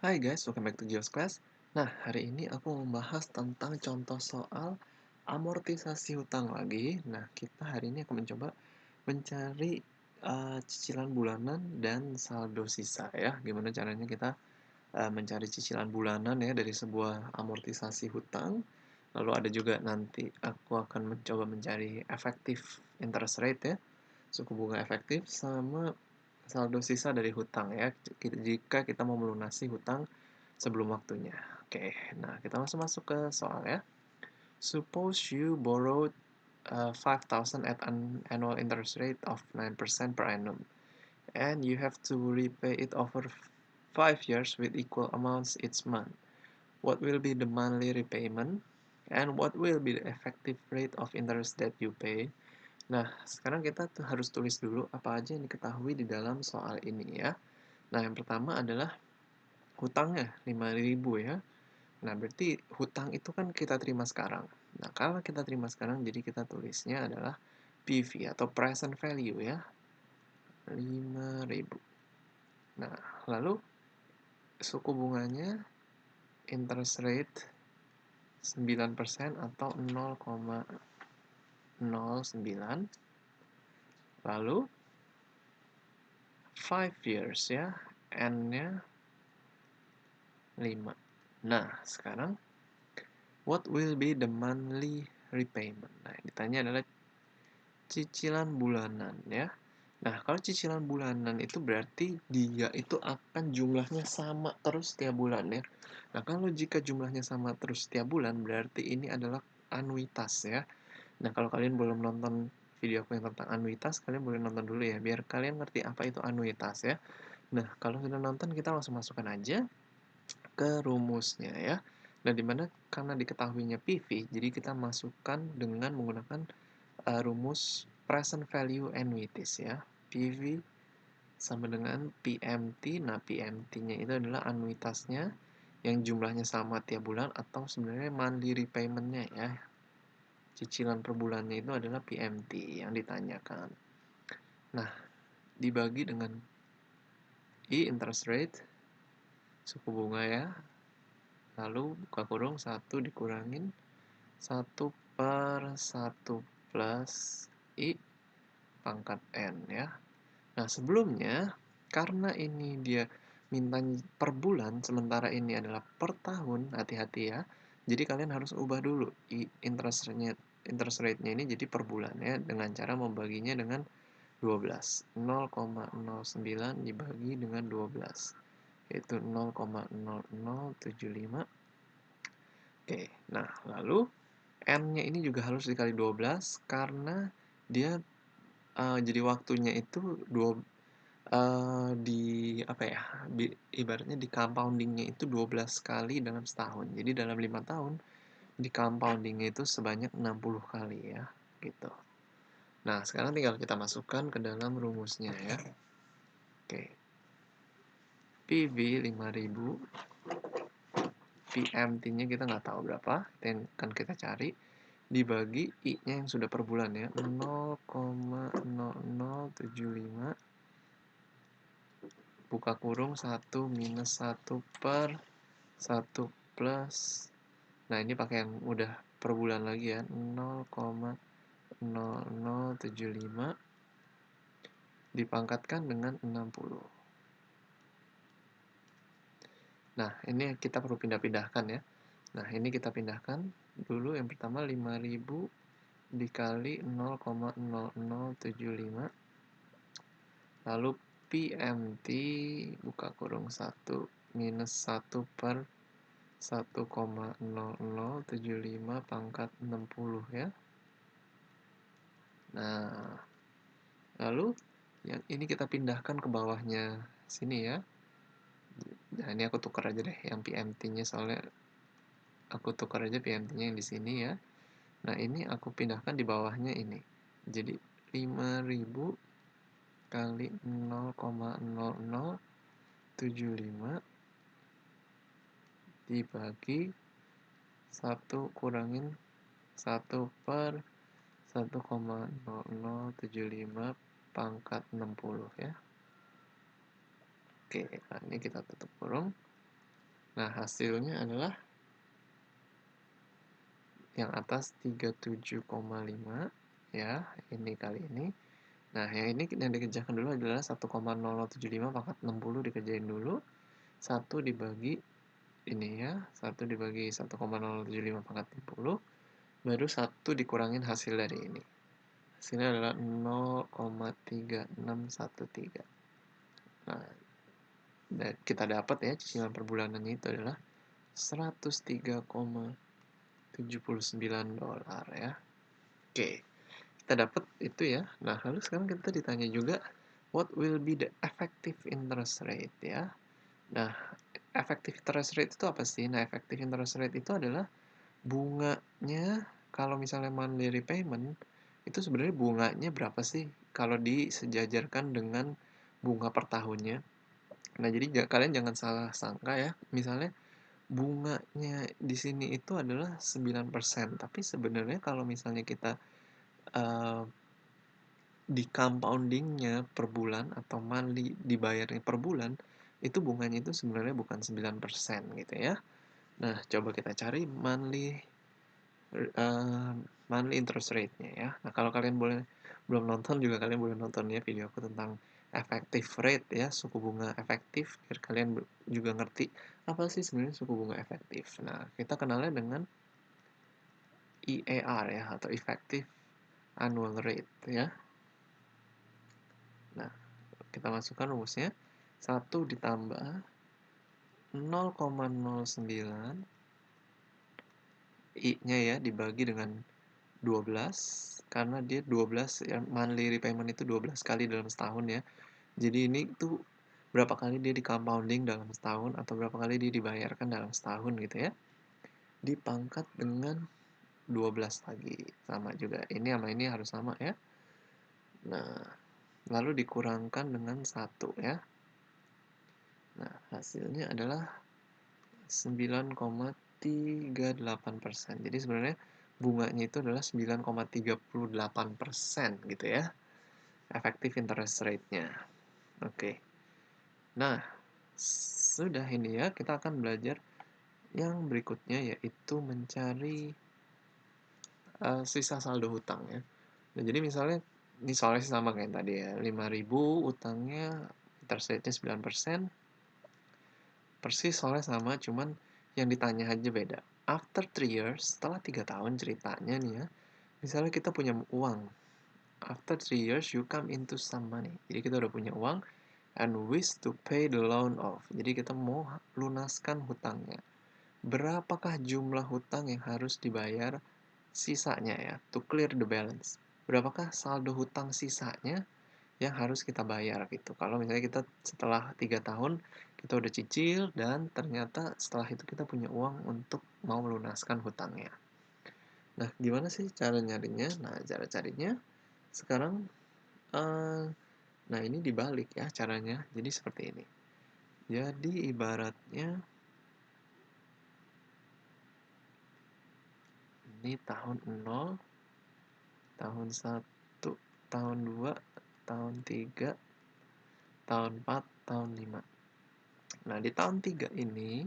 Hai guys, welcome back to Geos Class. Nah, hari ini aku mau membahas tentang contoh soal amortisasi hutang lagi. Nah, kita hari ini akan mencoba mencari cicilan bulanan dan saldo sisa ya. Gimana caranya kita mencari cicilan bulanan ya dari sebuah amortisasi hutang. Lalu ada juga nanti aku akan mencoba mencari efektif interest rate ya, suku bunga efektif sama saldo sisa dari hutang ya, jika kita mau melunasi hutang sebelum waktunya. Oke, nah kita langsung masuk ke soal ya. Suppose you borrowed 5,000 at an annual interest rate of 9% per annum, and you have to repay it over 5 years with equal amounts each month. What will be the monthly repayment? And what will be the effective rate of interest that you pay? Nah, sekarang kita harus tulis dulu apa aja yang diketahui di dalam soal ini ya. Nah, yang pertama adalah hutangnya 5.000 ya. Nah, berarti hutang itu kan kita terima sekarang. Nah, kalau kita terima sekarang, jadi kita tulisnya adalah PV atau present value ya, 5.000. Nah, lalu suku bunganya interest rate 9% atau 0,09. Lalu 5 years ya, N-nya 5. Nah, sekarang what will be the monthly repayment? Nah, yang ditanya adalah cicilan bulanan ya. Nah, kalau cicilan bulanan itu berarti dia itu akan jumlahnya sama terus setiap bulan ya. Nah, kalau jika jumlahnya sama terus setiap bulan berarti ini adalah anuitas ya. Nah, kalau kalian belum nonton video aku yang tentang anuitas, kalian boleh nonton dulu ya, biar kalian ngerti apa itu anuitas ya. Nah, kalau sudah nonton, kita langsung masukkan aja ke rumusnya ya. Nah, dimana karena diketahuinya PV, jadi kita masukkan dengan menggunakan rumus present value annuities ya. PV sama dengan PMT. Nah, PMT-nya itu adalah anuitasnya yang jumlahnya sama tiap bulan atau sebenarnya monthly repayment-nya ya. Cicilan per bulannya itu adalah PMT yang ditanyakan. Nah, dibagi dengan I interest rate, suku bunga ya. Lalu buka kurung 1 dikurangin 1/1 plus I pangkat N ya. Nah, sebelumnya karena ini dia minta per bulan, sementara ini adalah per tahun, hati-hati ya. Jadi kalian harus ubah dulu interest rate-nya ini jadi per bulan ya, dengan cara membaginya dengan 12. 0,09 dibagi dengan 12, yaitu 0,0075. Oke, nah lalu N-nya ini juga harus dikali 12 karena dia jadi waktunya itu di apa ya, ibaratnya di compoundingnya itu 12 kali dalam setahun. Jadi dalam 5 tahun di compoundingnya itu sebanyak 60 kali ya, gitu. Nah, sekarang tinggal kita masukkan ke dalam rumusnya ya. Oke. PV 5.000, PMT-nya kita nggak tahu berapa, kan kita cari, dibagi I-nya yang sudah per bulan ya, 0,0075 buka kurung 1 minus 1 per 1 plus, nah ini pakai yang udah per bulan lagi ya, 0,0075 dipangkatkan dengan 60. Nah, ini kita perlu pindah-pindahkan ya. Nah, ini kita pindahkan dulu. Yang pertama 5.000 dikali 0,0075. Lalu PMT buka kurung 1 minus 1 per 1,0075 pangkat 60 ya. Nah, lalu yang ini kita pindahkan ke bawahnya sini ya. Nah, ini aku tukar aja deh yang PMT-nya, soalnya aku tukar aja PMT-nya yang di sini ya. Nah, ini aku pindahkan di bawahnya ini. Jadi 5.000 kali 0,0075 dibagi 1 kurangin 1 per 1,0075 pangkat 60 ya. Oke, nah ini kita tutup kurung. Nah, hasilnya adalah yang atas 37,5 ya, ini kali ini. Nah, yang ini yang dikerjakan dulu adalah 1,0075 pangkat 60 dikerjain dulu. 1 dibagi ini ya, 1 dibagi 1,0075 pangkat 60, baru 1 dikurangin hasil dari ini. Hasilnya adalah 0,3613. Nah, dan kita dapat ya cicilan per bulanannya itu adalah 103,79 dolar ya. Oke, kita dapat itu ya. Nah, lalu sekarang kita ditanya juga what will be the effective interest rate ya. Nah, effective interest rate itu apa sih? Nah, effective interest rate itu adalah bunganya kalau misalnya monthly repayment itu sebenarnya bunganya berapa sih kalau disejajarkan dengan bunga per tahunnya. Nah, jadi kalian jangan salah sangka ya. Misalnya bunganya di sini itu adalah 9%, tapi sebenarnya kalau misalnya kita uh, di compoundingnya per bulan atau monthly dibayarnya per bulan, itu bunganya itu sebenarnya bukan 9% gitu ya. Nah, coba kita cari uh, monthly interest rate-nya ya. Nah, kalau kalian belum nonton juga kalian boleh nonton ya video aku tentang effective rate ya, suku bunga efektif, biar kalian juga ngerti apa sih sebenarnya suku bunga efektif. Nah, kita kenalnya dengan EAR ya, atau effective annual rate ya. Nah, kita masukkan rumusnya 1 ditambah 0,09 I-nya ya dibagi dengan 12 karena dia 12 ya, monthly repayment itu 12 kali dalam setahun ya. Jadi ini tuh berapa kali dia di compounding dalam setahun atau berapa kali dia dibayarkan dalam setahun gitu ya. Dipangkat dengan 12 lagi. Sama juga. Ini sama ini harus sama ya. Nah, lalu dikurangkan dengan 1 ya. Nah, hasilnya adalah 9,38%. Jadi sebenarnya bunganya itu adalah 9,38% gitu ya. Effective interest rate-nya. Oke. Nah, sudah ini ya, kita akan belajar yang berikutnya yaitu mencari sisa saldo hutang ya. Nah, jadi misalnya ini soalnya sama kayak tadi ya, 5.000 utangnya interest rate-nya 9%, persis soalnya sama, cuman yang ditanya aja beda. After 3 years, setelah 3 tahun ceritanya nih ya, misalnya kita punya uang. After 3 years, you come into some money. Jadi kita udah punya uang, and wish to pay the loan off. Jadi kita mau lunaskan hutangnya. Berapakah jumlah hutang yang harus dibayar sisanya ya, to clear the balance. Berapakah saldo hutang sisanya yang harus kita bayar gitu. Kalau misalnya kita setelah 3 tahun kita udah cicil dan ternyata setelah itu kita punya uang untuk mau melunaskan hutangnya. Nah, gimana sih cara nyarinya? Nah, cara carinya sekarang uh, nah ini dibalik ya caranya. Jadi seperti ini. Jadi ibaratnya ini tahun 0, tahun 1, tahun 2, tahun 3, tahun 4, tahun 5. Nah, di tahun 3 ini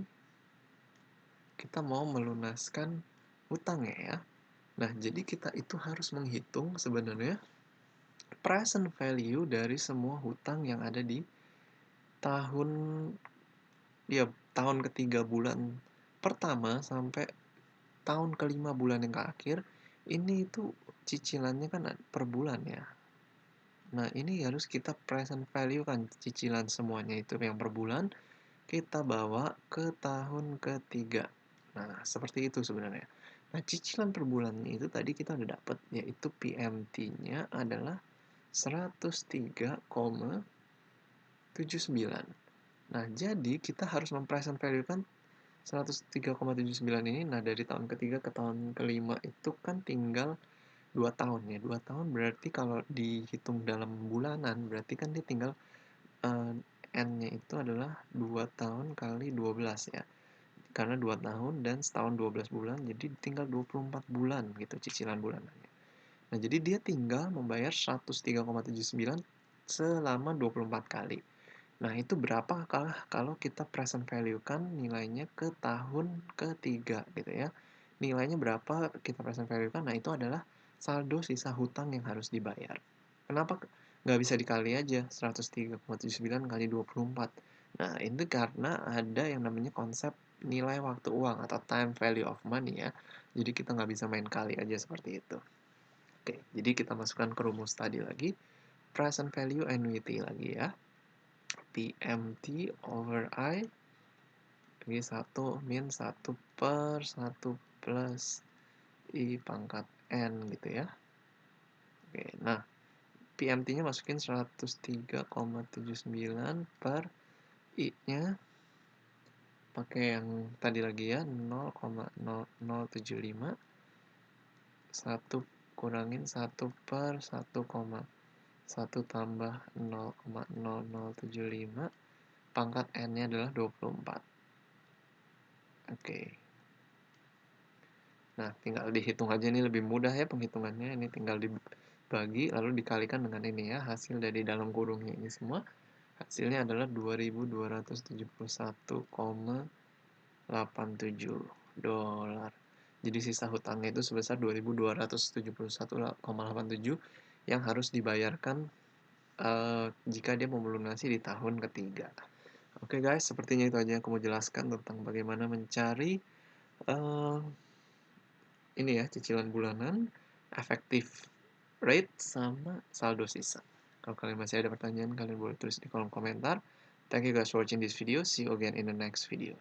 kita mau melunaskan hutangnya ya. Nah, jadi kita itu harus menghitung sebenarnya present value dari semua hutang yang ada di tahun ya tahun ketiga bulan pertama sampai tahun kelima bulan yang ke akhir. Ini itu cicilannya kan per bulan ya. Nah, ini harus kita present value kan cicilan semuanya itu yang per bulan kita bawa ke tahun ketiga. Nah, seperti itu sebenarnya. Nah, cicilan per bulannya itu tadi kita udah dapat, yaitu PMT-nya adalah 103,79. Nah, jadi kita harus mempresent value kan 103,79 ini. Nah, dari tahun ketiga ke tahun kelima itu kan tinggal 2 tahun ya. 2 tahun berarti kalau dihitung dalam bulanan, berarti kan dia tinggal N-nya itu adalah 2 tahun kali 12 ya. Karena 2 tahun dan setahun 12 bulan, jadi tinggal 24 bulan gitu cicilan bulanannya. Nah, jadi dia tinggal membayar 103,79 selama 24 kali. Nah, itu berapakah kalau kita present value kan nilainya ke tahun ketiga gitu ya. Nilainya berapa kita present value kan, nah itu adalah saldo sisa hutang yang harus dibayar. Kenapa nggak bisa dikali aja 103,79 kali 24? Nah, itu karena ada yang namanya konsep nilai waktu uang atau time value of money ya. Jadi kita nggak bisa main kali aja seperti itu. Oke, jadi kita masukkan ke rumus tadi lagi. Present value annuity lagi ya. PMT over I bagi 1 min 1 per 1 plus I pangkat N gitu ya. Oke, nah PMT-nya masukin 103,79 per I-nya pakai yang tadi lagi ya 0,0075 1 kurangin 1 per 1,1 tambah 0,0075 pangkat N-nya adalah 24. Oke. Nah, tinggal dihitung aja, ini lebih mudah ya penghitungannya. Ini tinggal dibagi lalu dikalikan dengan ini ya, hasil dari dalam kurungnya ini semua. Hasilnya adalah 2.271,87 dolar. Jadi sisa hutangnya itu sebesar 2.271,87 yang harus dibayarkan jika dia mau melunasi di tahun ketiga. Oke guys, sepertinya itu aja yang aku mau jelaskan tentang bagaimana mencari ini ya, cicilan bulanan, efektif rate, sama saldo sisa. Kalau kalian masih ada pertanyaan, kalian boleh tulis di kolom komentar. Thank you guys for watching this video. See you again in the next video.